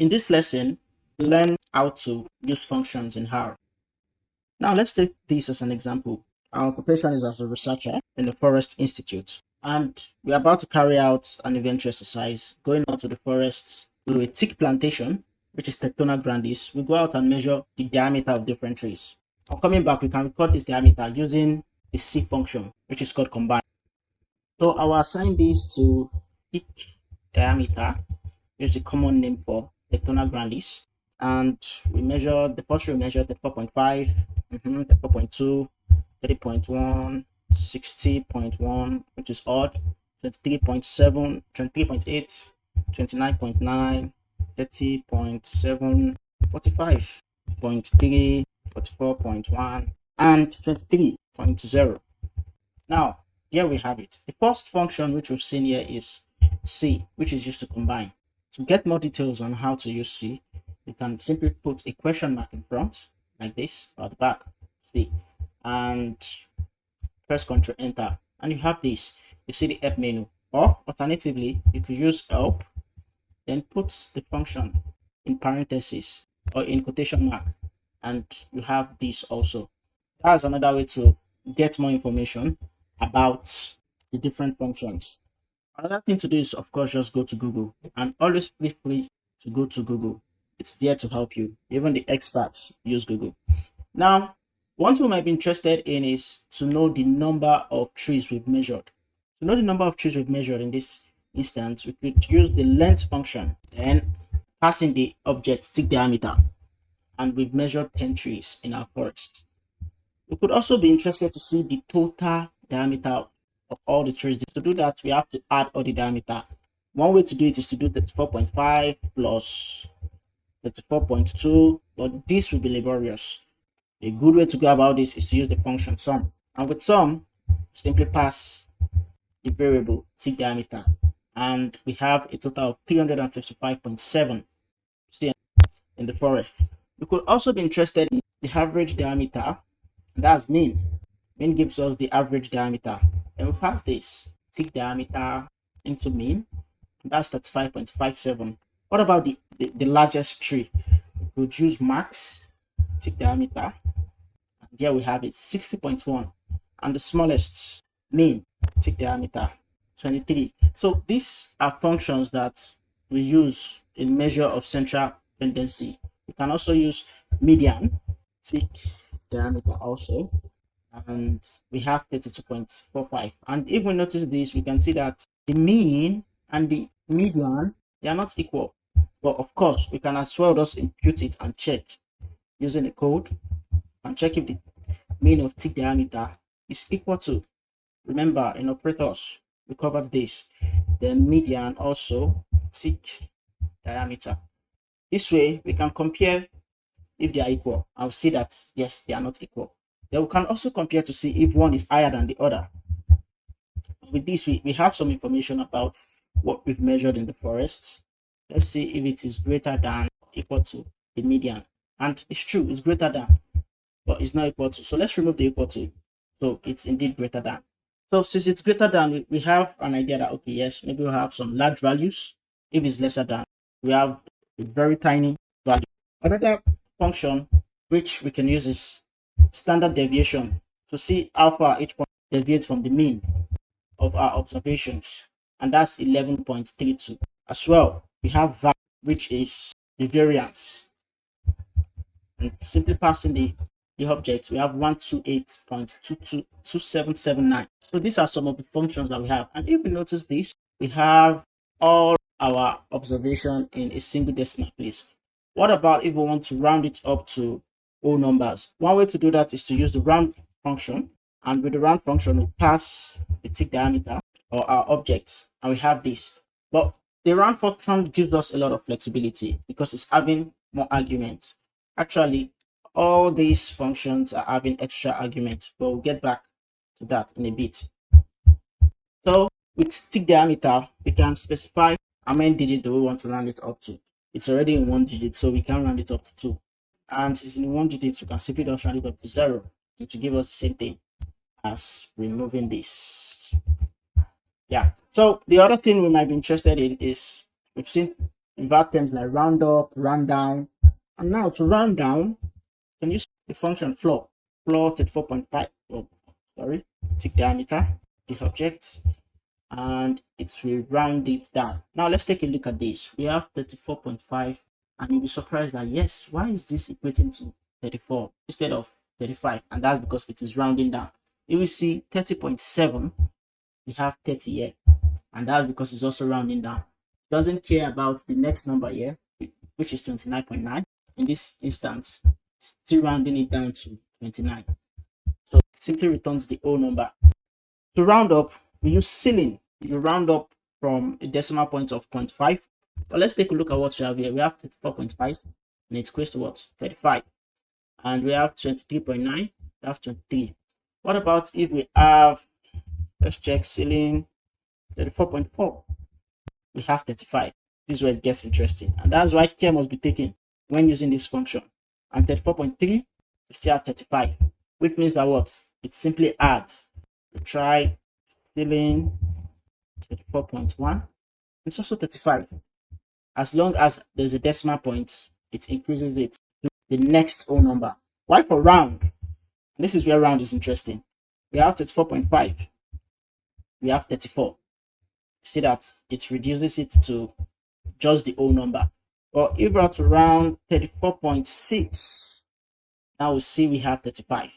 In this lesson, we learn how to use functions in R. Now let's take this as an example. Our occupation is as a researcher in the Forest Institute, and we're about to carry out an inventory exercise going out to the forest to a teak plantation, which is Tectona grandis. We go out and measure the diameter of different trees. On coming back, we can record this diameter using the C function, which is called combine. So I will assign this to teak diameter, which is a common name for Tectona grandis. And we measure the first we measured 34.5, 34.2, 30.1, 60.1, which is odd, 23.7, 23.8, 29.9, 30.7, 45.3, 44.1, and 23.0. Now, here we have it. The first function which we've seen here is C, which is used to combine. To get more details on how to use C, you can simply put a question mark in front, like this, or at the back, C, and press Ctrl Enter, and you have this. You see the help menu. Or alternatively, you could use help, then put the function in parentheses or in quotation mark, and you have this also. That's another way to get more information about the different functions. Another thing to do is, of course, just go to Google, and always feel free to go to Google. It's there to help you. Even the experts use Google. Now, one thing we might be interested in is to know the number of trees we've measured. To know the number of trees we've measured in this instance, we could use the length function, then pass in the object teak diameter, and we've measured 10 trees in our forest. We could also be interested to see the total diameter of all the trees. To do that, we have to add all the diameter. One way to do it is to do 34.5 plus 34.2, but this will be laborious. A good way to go about this is to use the function sum, and with sum, simply pass the variable teak diameter, and we have a total of 355.7 cm in the forest. We could also be interested in the average diameter, and that's mean. Mean gives us the average diameter, and we pass this teak diameter into mean, and that's 35.57. What about the largest tree? We could use max teak diameter, and here we have it 60.1, and the smallest mean teak diameter 23. So these are functions that we use in measure of central tendency. We can also use median teak diameter also, and we have 32.45. And if we notice this, we can see that the mean and the median, they are not equal. But of course, we can as well just impute it and check using a code and check if the mean of teak diameter is equal to, remember in operators we covered this, then median also teak diameter. This way we can compare if they are equal. I'll see that yes, they are not equal. Then we can also compare to see if one is higher than the other. With this, we have some information about what we've measured in the forest. Let's see if it is greater than or equal to the median. And it's true, it's greater than, but it's not equal to. So let's remove the equal to. So it's indeed greater than. So since it's greater than, we have an idea that, okay, yes, maybe we'll have some large values. If it's lesser than, we have a very tiny value. Another function which we can use is standard deviation to see how far each point deviates from the mean of our observations, and that's 11.32. As well, we have var, which is the variance, and simply passing the object, we have 128.2779. So these are some of the functions that we have, and if we notice this, we have all our observation in a single decimal place. What about if we want to round it up to whole numbers? One way to do that is to use the round function, and with the round function we pass the teak diameter or our object, and we have this. But the round function gives us a lot of flexibility because it's having more arguments. Actually, all these functions are having extra arguments, but we'll get back to that in a bit. So with teak diameter, we can specify how many digits do we want to round it up to. It's already in 1 digit, so we can round it up to 2. And since in 1 digit, we can simply just round it up to 0, which will give us the same thing as removing this. Yeah. So the other thing we might be interested in is, we've seen We've had terms like round up, round down. And now to round down, can use the function floor. Floor 34.5. Oh, sorry, tick diameter, the object, and it will round it down. Now let's take a look at this. We have 34.5, and you'll be surprised that yes, why is this equating to 34 instead of 35? And that's because it is rounding down. You will see 30.7, we have 30 here, and that's because it's also rounding down. It doesn't care about the next number here, which is 29.9. In this instance, still rounding it down to 29. So it simply returns the whole number. To round up, we use ceiling. You round up from a decimal point of 0.5. But let's take a look at what we have here. We have 34.5, and it's equals to what? 35. And we have 23.9, we have 23. What about if we have, let's check ceiling, 34.4, we have 35. This is where it gets interesting. And that's why care must be taken when using this function. And 34.3, we still have 35, which means that what? It simply adds. We try ceiling 34.1. It's also 35. As long as there's a decimal point, it increases it to the next whole number. Why for round? This is where round is interesting. We have 34.5. We have 34. See that it reduces it to just the whole number. But if we are to round 34.6, now we see we have 35.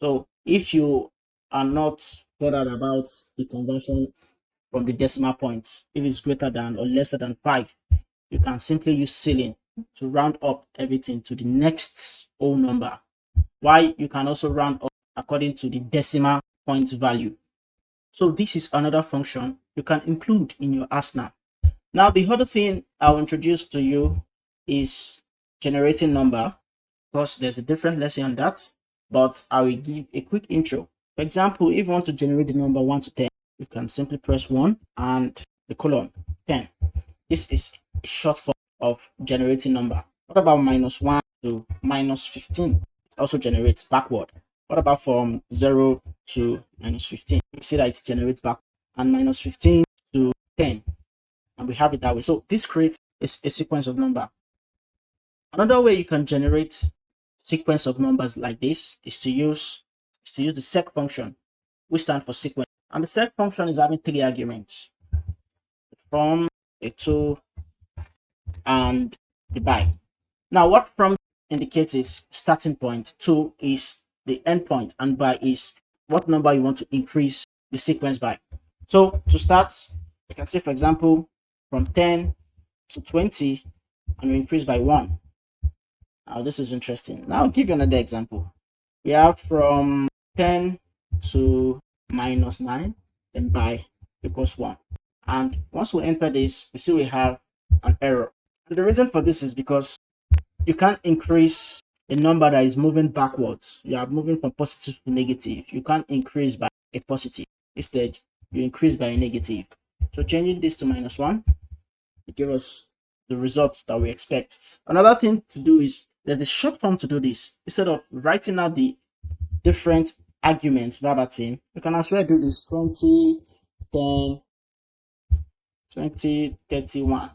So if you are not bothered about the conversion from the decimal point, if it's greater than or lesser than 5, you can simply use ceiling to round up everything to the next whole number. Why? You can also round up according to the decimal point value. So this is another function you can include in your arsenal. Now the other thing I'll introduce to you is generating number, because there's a different lesson on that, but I will give a quick intro. For example, if you want to generate the number 1 to 10, you can simply press 1 and the colon 10. This is a short form of generating number. What about -1 to -15? It also generates backward. What about from 0 to -15? You see that it generates back, and -15 to 10, and we have it that way. So this creates a sequence of number. Another way you can generate sequence of numbers like this is to use the sec function, which stands for sequence. And the sec function is having 3 arguments: the from, the to, and the by. Now what from indicates is starting point, to is the end point, and by is what number you want to increase the sequence by. So to start, you can say, for example, from 10 to 20, and we increase by 1. Now this is interesting. Now I'll give you another example. We have from 10 to -9, then by equals 1. And once we enter this, we see we have an error. And the reason for this is because you can't increase a number that is moving backwards. You are moving from positive to negative. You can't increase by a positive. Instead, you increase by a negative. So changing this to -1, it gives us the results that we expect. Another thing to do is, there's a short form to do this. Instead of writing out the different arguments verbatim, you can as well do this 20, 10, 20, 31.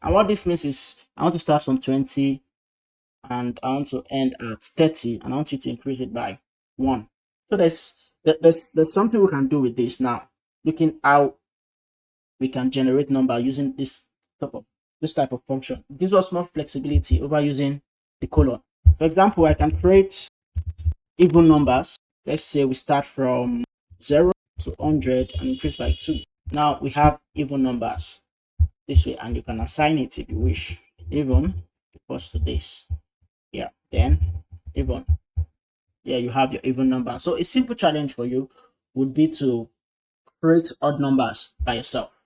And what this means is, I want to start from 20 and I want to end at 30, and I want you to increase it by 1. So there's something we can do with this now, looking how we can generate number using this type of function. It gives us more flexibility over using the colon. For example, I can create even numbers. Let's say we start from 0 to 100 and increase by 2. Now we have even numbers this way, and you can assign it if you wish. Even equals to this. Yeah, then even. Yeah, you have your even number. So a simple challenge for you would be to create odd numbers by yourself.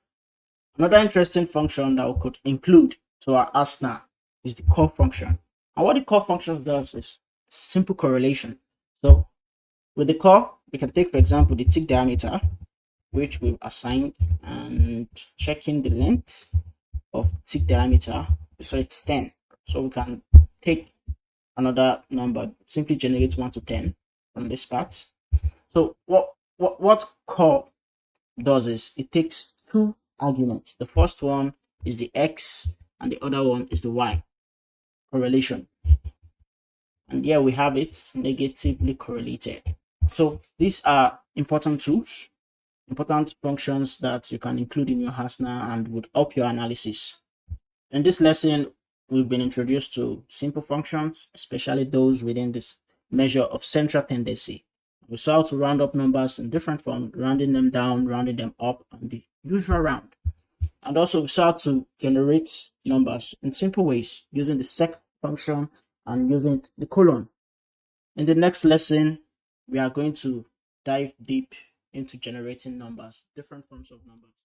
Another interesting function that we could include to our arsenal is the core function. And what the core function does is simple correlation. So with the core, we can take, for example, the tick diameter, which we've assigned, and checking the length of tick diameter. So it's 10. So we can take another number, simply generate 1 to 10 from this part. So what core does is, it takes 2 arguments. The first one is the x, and the other one is the y, correlation. And here we have it, negatively correlated. So these are important tools, important functions that you can include in your Hasna and would help your analysis. In this lesson, we've been introduced to simple functions, especially those within this measure of central tendency. We saw how to round up numbers in different forms, rounding them down, rounding them up, and the usual round. And also we saw how to generate numbers in simple ways using the sec function and using the colon. In the next lesson, we are going to dive deep into generating numbers, different forms of numbers.